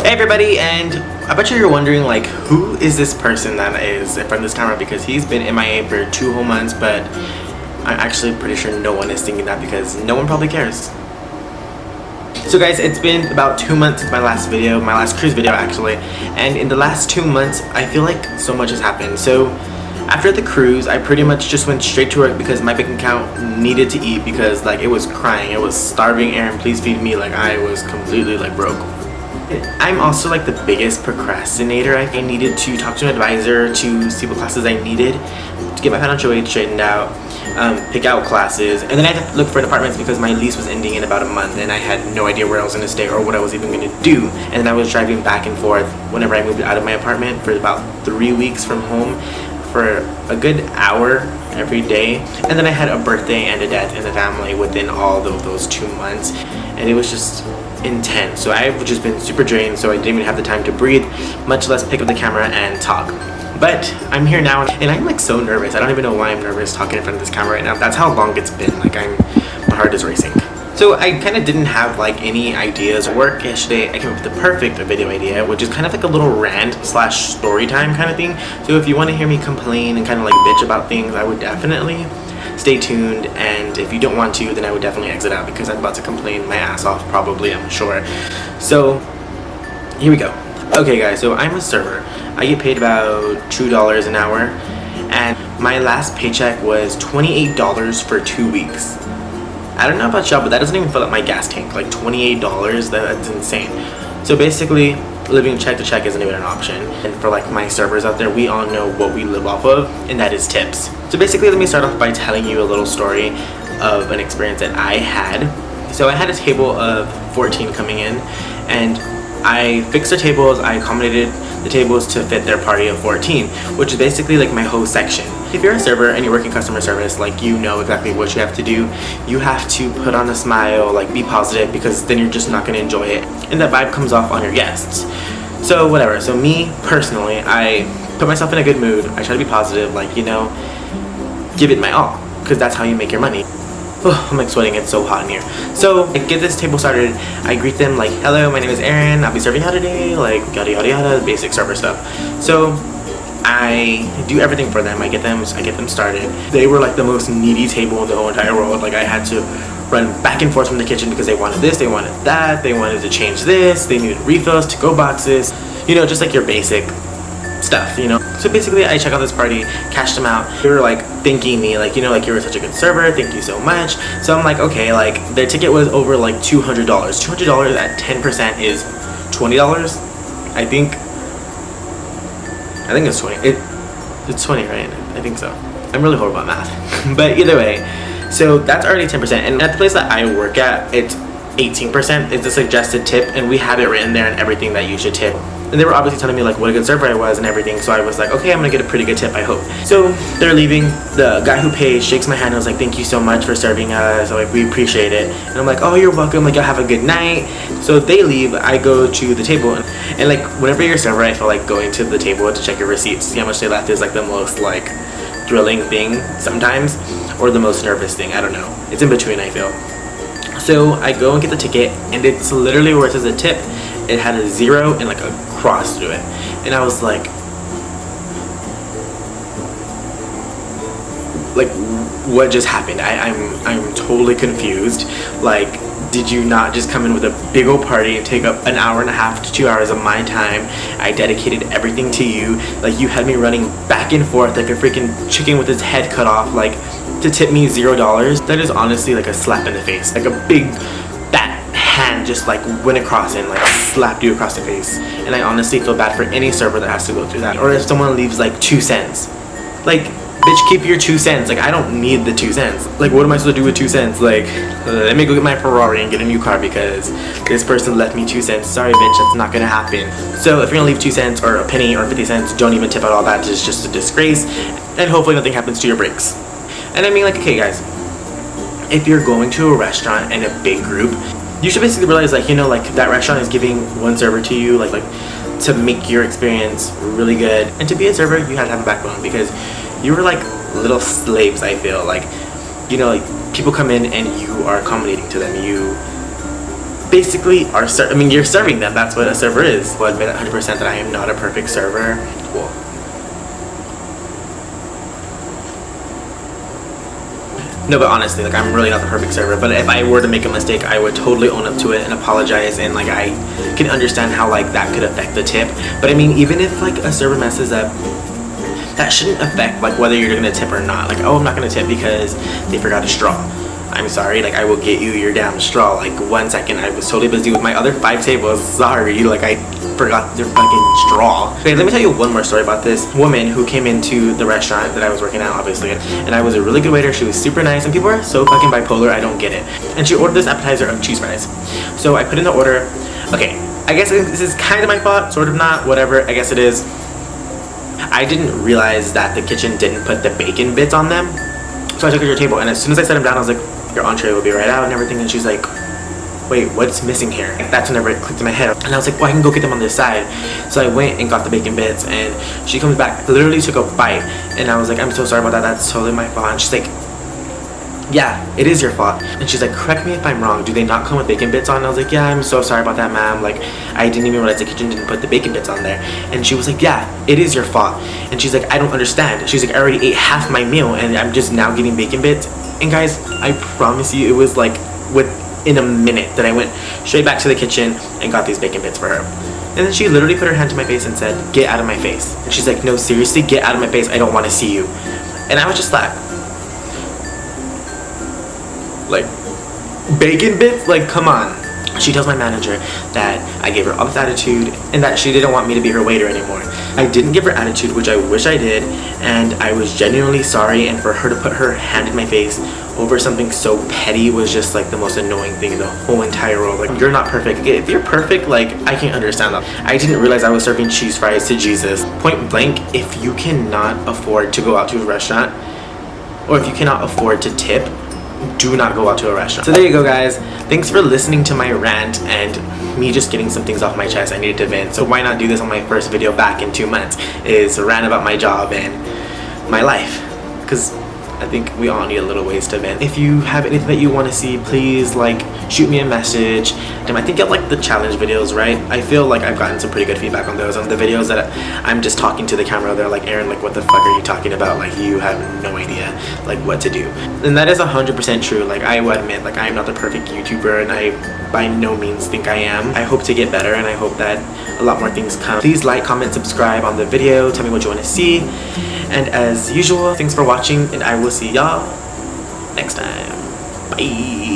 Hey everybody, and I bet you're wondering like, who is this person that is in front of this camera, because he's been MIA for 2 whole months, but I'm actually pretty sure no one is thinking that because no one probably cares. So guys, it's been about 2 months since my last video, my last cruise video actually, and in the last 2 months I feel like so much has happened. So after the cruise, I pretty much just went straight to work because my bank account needed to eat, because like it was crying, it was starving. Aaron, please feed me. Like I was completely like broke. I'm also like the biggest procrastinator. I needed to talk to an advisor to see what classes I needed to get my financial aid straightened out, pick out classes, and then I had to look for an apartment because my lease was ending in about a month and I had no idea where I was going to stay or what I was even going to do. And then I was driving back and forth whenever I moved out of my apartment for about 3 weeks from home for a good hour every day. And then I had a birthday and a death in the family within all of those 2 months, and it was just intense. So I've just been super drained, so I didn't even have the time to breathe, much less pick up the camera and talk. But I'm here now and I'm like so nervous. I don't even know why I'm nervous talking in front of this camera right now. That's how long it's been. Like my heart is racing. So I kind of didn't have like any ideas at work yesterday. I came up with the perfect video idea, which is kind of like a little rant slash story time kind of thing. So if you want to hear me complain and kind of like bitch about things, I would definitely stay tuned, and if you don't want to, then I would definitely exit out because I'm about to complain my ass off probably, I'm sure. So here we go. Okay guys, so I'm a server. I get paid about $2 an hour, and my last paycheck was $28 for 2 weeks. I don't know about y'all, but that doesn't even fill up my gas tank. Like $28, that's insane. So basically, living check to check isn't even an option. And for like my servers out there, we all know what we live off of, and that is tips. So basically, let me start off by telling you a little story of an experience that I had. So I had a table of 14 coming in, and I fixed the tables, I accommodated the tables to fit their party of 14, which is basically like my whole section. If you're a server and you're working customer service, like you know exactly what you have to do. You have to put on a smile, like be positive, because then you're just not going to enjoy it, and that vibe comes off on your guests. So whatever, so me personally, I put myself in a good mood, I try to be positive, like, you know, give it my all, because that's how you make your money. Oh, I'm like sweating, it's so hot in here. So I get this table started, I greet them like, hello, my name is Aaron, I'll be serving out today, like yada yada yada, basic server stuff. So I do everything for them, I get them started. They were like the most needy table in the whole entire world. Like I had to run back and forth from the kitchen because they wanted this, they wanted that, they wanted to change this, they needed refills, to-go boxes, you know, just like your basic stuff, you know. So basically I check out this party, cashed them out. They were like thanking me, like, you know, like, you were such a good server, thank you so much. So I'm like, okay, like their ticket was over like $200. $200 at 10% is $20. I think it's 20. It's 20, right? I think so. I'm really horrible at math. But either way, so that's already 10%. And at the place that I work at, it's 18%. It's a suggested tip, and we have it written there and everything that you should tip. And they were obviously telling me like what a good server I was and everything, so I was like, okay, I'm gonna get a pretty good tip, I hope. So they're leaving, the guy who pays shakes my hand and was like, thank you so much for serving us, like we appreciate it. And I'm like, oh, you're welcome, like y'all have a good night. So they leave, I go to the table, and like whenever you're a server, I feel like going to the table to check your receipts, see how much they left, is like the most like thrilling thing sometimes, or the most nervous thing, I don't know. It's in between, I feel. So I go and get the ticket, and it's literally where it says a tip, it had a 0 and like a cross through it, and I was like what just happened? I'm totally confused. Like, did you not just come in with a big old party and take up an hour and a half to 2 hours of my time? I dedicated everything to you. Like, you had me running back and forth like a freaking chicken with its head cut off, like, to tip me $0. That is honestly like a slap in the face. Like a big fat hand just like went across and like slapped you across the face. And I honestly feel bad for any server that has to go through that. Or if someone leaves like 2 cents. Like, bitch, keep your 2 cents. Like, I don't need the 2 cents. Like, what am I supposed to do with 2 cents? Like, let me go get my Ferrari and get a new car because this person left me 2 cents. Sorry, bitch, that's not gonna happen. So if you're gonna leave 2 cents or a penny or 50 cents, don't even tip out all that. It's just a disgrace. And hopefully nothing happens to your breaks. And I mean, like, okay guys, if you're going to a restaurant and a big group, you should basically realize, like, you know, like that restaurant is giving one server to you, like to make your experience really good. And to be a server, you have to have a backbone, because you were like little slaves, I feel. Like, you know, like people come in and you are accommodating to them. basically are I mean, you're serving them. That's what a server is. I'll admit 100% that I am not a perfect server. Cool. No, but honestly, like, I'm really not the perfect server. But if I were to make a mistake, I would totally own up to it and apologize. And like, I can understand how like that could affect the tip. But I mean, even if like a server messes up, that shouldn't affect like whether you're gonna tip or not. Like, oh, I'm not gonna tip because they forgot a straw. I'm sorry, like, I will get you your damn straw. Like, 1 second, I was totally busy with my other 5 tables. Sorry, like, I forgot their fucking straw. Okay, let me tell you one more story about this woman who came into the restaurant that I was working at, obviously, and I was a really good waiter. She was super nice, and people are so fucking bipolar, I don't get it. And she ordered this appetizer of cheese fries. So I put in the order. Okay, I guess this is kind of my fault, sort of not, whatever, I guess it is. I didn't realize that the kitchen didn't put the bacon bits on them. So I took her to her table, and as soon as I set them down, I was like, your entree will be right out and everything. And she's like, wait, what's missing here? That's whenever it clicked in my head. And I was like, well, I can go get them on this side. So I went and got the bacon bits, and she comes back, literally took a bite, and I was like, I'm so sorry about that, that's totally my fault. And she's like, yeah, it is your fault. And she's like, correct me if I'm wrong, do they not come with bacon bits on? And I was like, yeah, I'm so sorry about that, ma'am. Like, I didn't even realize the kitchen didn't put the bacon bits on there. And she was like, yeah, it is your fault. And she's like, I don't understand. She's like, I already ate half my meal and I'm just now getting bacon bits. And guys, I promise you, it was like within a minute that I went straight back to the kitchen and got these bacon bits for her. And then she literally put her hand to my face and said, get out of my face. And she's like, no, seriously, get out of my face, I don't want to see you. And I was just like, bacon bits? Like, come on. She tells my manager that I gave her all this attitude and that she didn't want me to be her waiter anymore. I didn't give her attitude, which I wish I did, and I was genuinely sorry, and for her to put her hand in my face over something so petty was just like the most annoying thing in the whole entire world. Like, you're not perfect. If you're perfect, like, I can't understand that. I didn't realize I was serving cheese fries to Jesus. Point blank, if you cannot afford to go out to a restaurant, or if you cannot afford to tip, do not go out to a restaurant. So there you go, guys. Thanks for listening to my rant and me just getting some things off my chest. I needed to vent, so why not do this on my first video back in 2 months, is rant about my job and my life, because I think we all need a little ways to vent. If you have anything that you want to see, please like shoot me a message. And I think you'll like the challenge videos, right? I feel like I've gotten some pretty good feedback on those. On the videos that I'm just talking to the camera, they're like, Aaron, like, what the fuck are you talking about? Like, you have no idea like what to do. And that is 100% true. Like, I will admit, like, I am not the perfect YouTuber, and I by no means think I am. I hope to get better, and I hope that a lot more things come. Please like, comment, subscribe on the video. Tell me what you want to see. And as usual, thanks for watching, and I will see y'all next time. Bye.